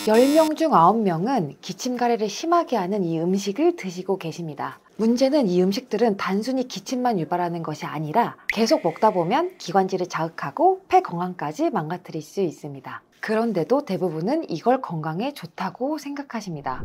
10명 중 9명은 기침 가래를 심하게 하는 이 음식을 드시고 계십니다. 문제는 이 음식들은 단순히 기침만 유발하는 것이 아니라 계속 먹다 보면 기관지를 자극하고 폐 건강까지 망가뜨릴 수 있습니다. 그런데도 대부분은 이걸 건강에 좋다고 생각하십니다.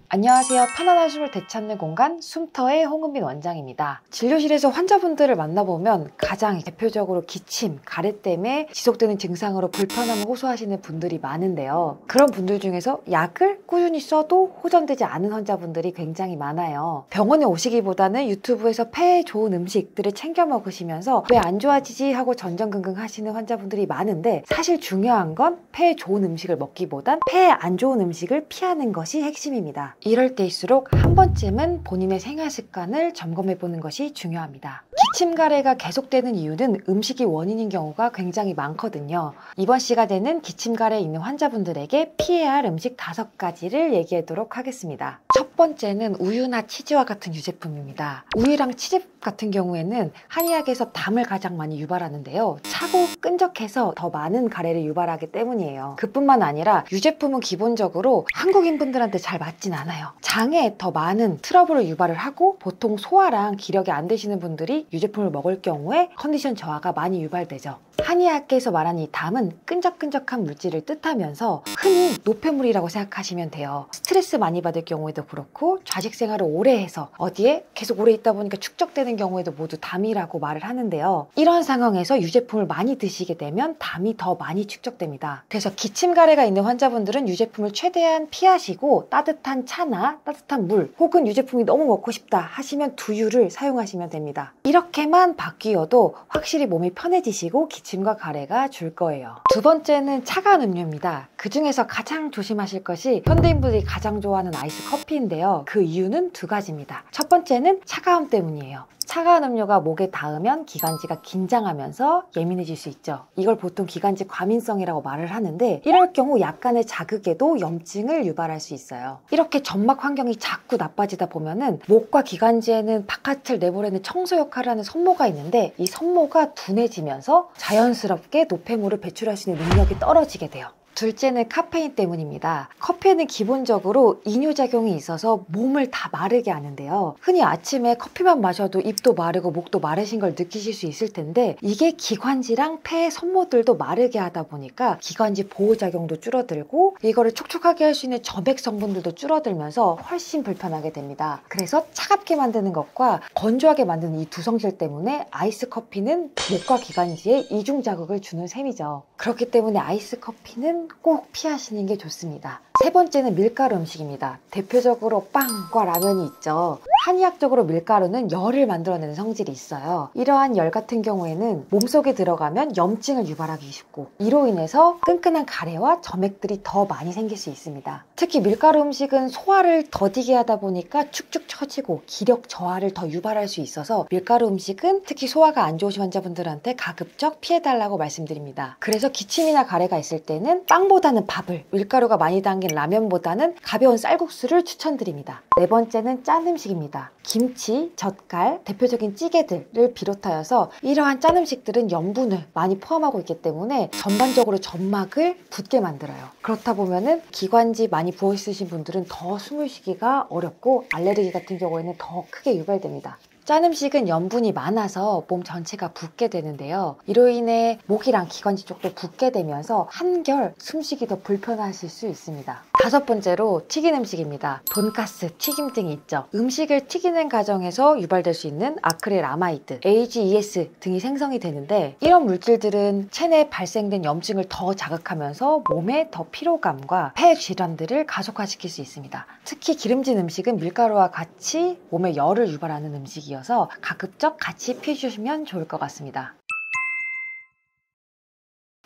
안녕하세요. 편안한 숨을 되찾는 공간 숨터의 홍은빈 원장입니다. 진료실에서 환자분들을 만나보면 가장 대표적으로 기침, 가래 때문에 지속되는 증상으로 불편함을 호소하시는 분들이 많은데요. 그런 분들 중에서 약을 꾸준히 써도 호전되지 않은 환자분들이 굉장히 많아요. 병원에 오시기보다는 유튜브에서 폐에 좋은 음식들을 챙겨 먹으시면서 왜 안 좋아지지 하고 전전긍긍 하시는 환자분들이 많은데, 사실 중요한 건 폐에 좋은 음식을 먹기보단 폐에 안 좋은 음식을 피하는 것이 핵심입니다. 이럴 때일수록 한 번쯤은 본인의 생활 습관을 점검해 보는 것이 중요합니다. 기침 가래가 계속되는 이유는 음식이 원인인 경우가 굉장히 많거든요. 이번 시간에는 기침 가래에 있는 환자분들에게 피해야 할 음식 5가지를 얘기하도록 하겠습니다. 첫 번째는 우유나 치즈와 같은 유제품입니다. 우유랑 치즈 같은 경우에는 한의학에서 담을 가장 많이 유발하는데요. 차고 끈적해서 더 많은 가래를 유발하기 때문이에요. 그뿐만 아니라 유제품은 기본적으로 한국인분들한테 잘 맞진 않아요. 장에 더 많은 트러블을 유발을 하고, 보통 소화랑 기력이 안 되시는 분들이 유제품을 먹을 경우에 컨디션 저하가 많이 유발되죠. 한의학계에서 말하는 이 담은 끈적끈적한 물질을 뜻하면서 흔히 노폐물이라고 생각하시면 돼요. 스트레스 많이 받을 경우에도 그렇고, 좌식 생활을 오래 해서 어디에 계속 오래 있다 보니까 축적되는 경우에도 모두 담이라고 말을 하는데요. 이런 상황에서 유제품을 많이 드시게 되면 담이 더 많이 축적됩니다. 그래서 기침 가래가 있는 환자분들은 유제품을 최대한 피하시고, 따뜻한 차나 따뜻한 물, 혹은 유제품이 너무 먹고 싶다 하시면 두유를 사용하시면 됩니다. 이렇게만 바뀌어도 확실히 몸이 편해지시고 기침과 가래가 줄 거예요. 두 번째는 차가운 음료입니다. 그 중에서 가장 조심하실 것이 현대인분들이 가장 좋아하는 아이스 커피인데요. 그 이유는 2가지입니다. 첫 번째는 차가움 때문이에요. 차가운 음료가 목에 닿으면 기관지가 긴장하면서 예민해질 수 있죠. 이걸 보통 기관지 과민성이라고 말을 하는데, 이럴 경우 약간의 자극에도 염증을 유발할 수 있어요. 이렇게 점막 환경이 자꾸 나빠지다 보면은 목과 기관지에는 바깥을 내보내는 청소 역할을 하는 섬모가 있는데, 이 섬모가 둔해지면서 자연스럽게 노폐물을 배출할 수 있는 능력이 떨어지게 돼요. 둘째는 카페인 때문입니다. 커피에는 기본적으로 이뇨작용이 있어서 몸을 다 마르게 하는데요. 흔히 아침에 커피만 마셔도 입도 마르고 목도 마르신 걸 느끼실 수 있을 텐데, 이게 기관지랑 폐의 섬모들도 마르게 하다 보니까 기관지 보호작용도 줄어들고, 이거를 촉촉하게 할 수 있는 점액 성분들도 줄어들면서 훨씬 불편하게 됩니다. 그래서 차갑게 만드는 것과 건조하게 만드는 이 두 성질 때문에 아이스 커피는 목과 기관지에 이중 자극을 주는 셈이죠. 그렇기 때문에 아이스 커피는 꼭 피하시는 게 좋습니다. 세 번째는 밀가루 음식입니다. 대표적으로 빵과 라면이 있죠. 한의학적으로 밀가루는 열을 만들어내는 성질이 있어요. 이러한 열 같은 경우에는 몸속에 들어가면 염증을 유발하기 쉽고, 이로 인해서 끈끈한 가래와 점액들이 더 많이 생길 수 있습니다. 특히 밀가루 음식은 소화를 더디게 하다 보니까 축축 처지고 기력 저하를 더 유발할 수 있어서, 밀가루 음식은 특히 소화가 안 좋으신 환자분들한테 가급적 피해달라고 말씀드립니다. 그래서 기침이나 가래가 있을 때는 빵보다는 밥을, 밀가루가 많이 담긴 라면보다는 가벼운 쌀국수를 추천드립니다. 네 번째는 짠 음식입니다. 김치, 젓갈, 대표적인 찌개들을 비롯하여서 이러한 짠 음식들은 염분을 많이 포함하고 있기 때문에 전반적으로 점막을 붓게 만들어요. 그렇다 보면은 기관지 많이 부어 있으신 분들은 더 숨을 쉬기가 어렵고, 알레르기 같은 경우에는 더 크게 유발됩니다. 짠 음식은 염분이 많아서 몸 전체가 붓게 되는데요. 이로 인해 목이랑 기관지 쪽도 붓게 되면서 한결 숨쉬기 더 불편하실 수 있습니다. 5번째로 튀긴 음식입니다. 돈가스, 튀김 등이 있죠. 음식을 튀기는 과정에서 유발될 수 있는 아크릴아마이드, AGEs 등이 생성이 되는데, 이런 물질들은 체내에 발생된 염증을 더 자극하면서 몸에 더 피로감과 폐 질환들을 가속화시킬 수 있습니다. 특히 기름진 음식은 밀가루와 같이 몸에 열을 유발하는 음식이어서 가급적 같이 피해주시면 좋을 것 같습니다.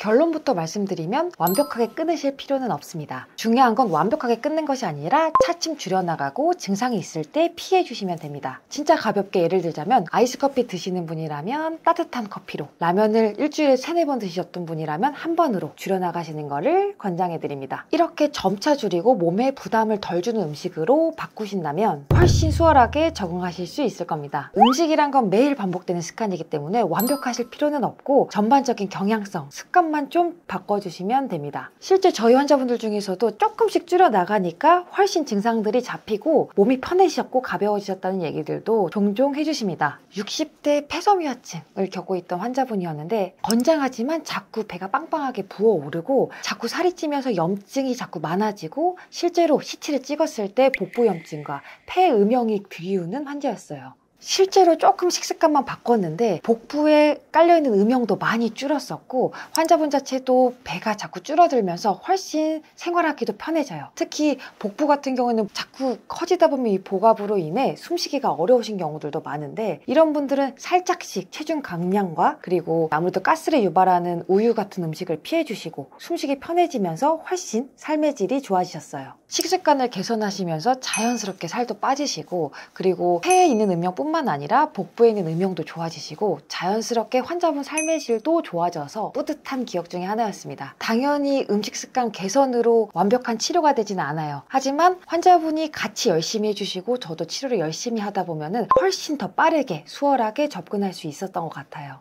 결론부터 말씀드리면 완벽하게 끊으실 필요는 없습니다. 중요한 건 완벽하게 끊는 것이 아니라 차츰 줄여나가고 증상이 있을 때 피해 주시면 됩니다. 진짜 가볍게 예를 들자면 아이스 커피 드시는 분이라면 따뜻한 커피로, 라면을 일주일에 3-4번 드셨던 분이라면 한 번으로 줄여나가시는 거를 권장해 드립니다. 이렇게 점차 줄이고 몸에 부담을 덜 주는 음식으로 바꾸신다면 훨씬 수월하게 적응하실 수 있을 겁니다. 음식이란 건 매일 반복되는 습관이기 때문에 완벽하실 필요는 없고, 전반적인 경향성, 습관 식단만 좀 바꿔주시면 됩니다. 실제 저희 환자분들 중에서도 조금씩 줄여 나가니까 훨씬 증상들이 잡히고 몸이 편해지셨고 가벼워지셨다는 얘기들도 종종 해주십니다. 60대 폐섬유화증을 겪고 있던 환자분이었는데 건장하지만 자꾸 배가 빵빵하게 부어오르고 자꾸 살이 찌면서 염증이 자꾸 많아지고 실제로 CT를 찍었을 때 복부염증과 폐음영이 비우는 환자였어요. 실제로 조금 식습관만 바꿨는데 복부에 깔려있는 음영도 많이 줄었었고 환자분 자체도 배가 자꾸 줄어들면서 훨씬 생활하기도 편해져요. 특히 복부 같은 경우는 자꾸 커지다 보면 이 복압으로 인해 숨쉬기가 어려우신 경우들도 많은데 이런 분들은 살짝씩 체중 감량과 그리고 아무래도 가스를 유발하는 우유 같은 음식을 피해 주시고 숨쉬기 편해지면서 훨씬 삶의 질이 좋아지셨어요. 식습관을 개선하시면서 자연스럽게 살도 빠지시고 그리고 폐에 있는 음영뿐만 아니라 복부에 있는 음영도 좋아지시고 자연스럽게 환자분 삶의 질도 좋아져서 뿌듯한 기억 중에 하나였습니다. 당연히 음식 습관 개선으로 완벽한 치료가 되지는 않아요. 하지만 환자분이 같이 열심히 해주시고 저도 치료를 열심히 하다 보면은 훨씬 더 빠르게 수월하게 접근할 수 있었던 것 같아요.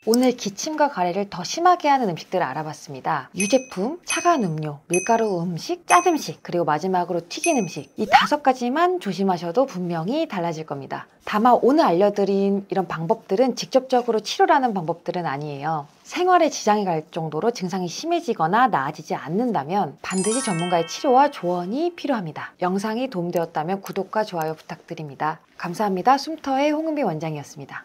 오늘 기침과 가래를 더 심하게 하는 음식들을 알아봤습니다. 유제품, 차가운 음료, 밀가루 음식, 짠 음식, 그리고 마지막으로 튀긴 음식 이 5가지만 조심하셔도 분명히 달라질 겁니다. 다만 오늘 알려드린 이런 방법들은 직접적으로 치료라는 방법들은 아니에요. 생활에 지장이 갈 정도로 증상이 심해지거나 나아지지 않는다면 반드시 전문가의 치료와 조언이 필요합니다. 영상이 도움되었다면 구독과 좋아요 부탁드립니다. 감사합니다. 숨터의 홍은비 원장이었습니다.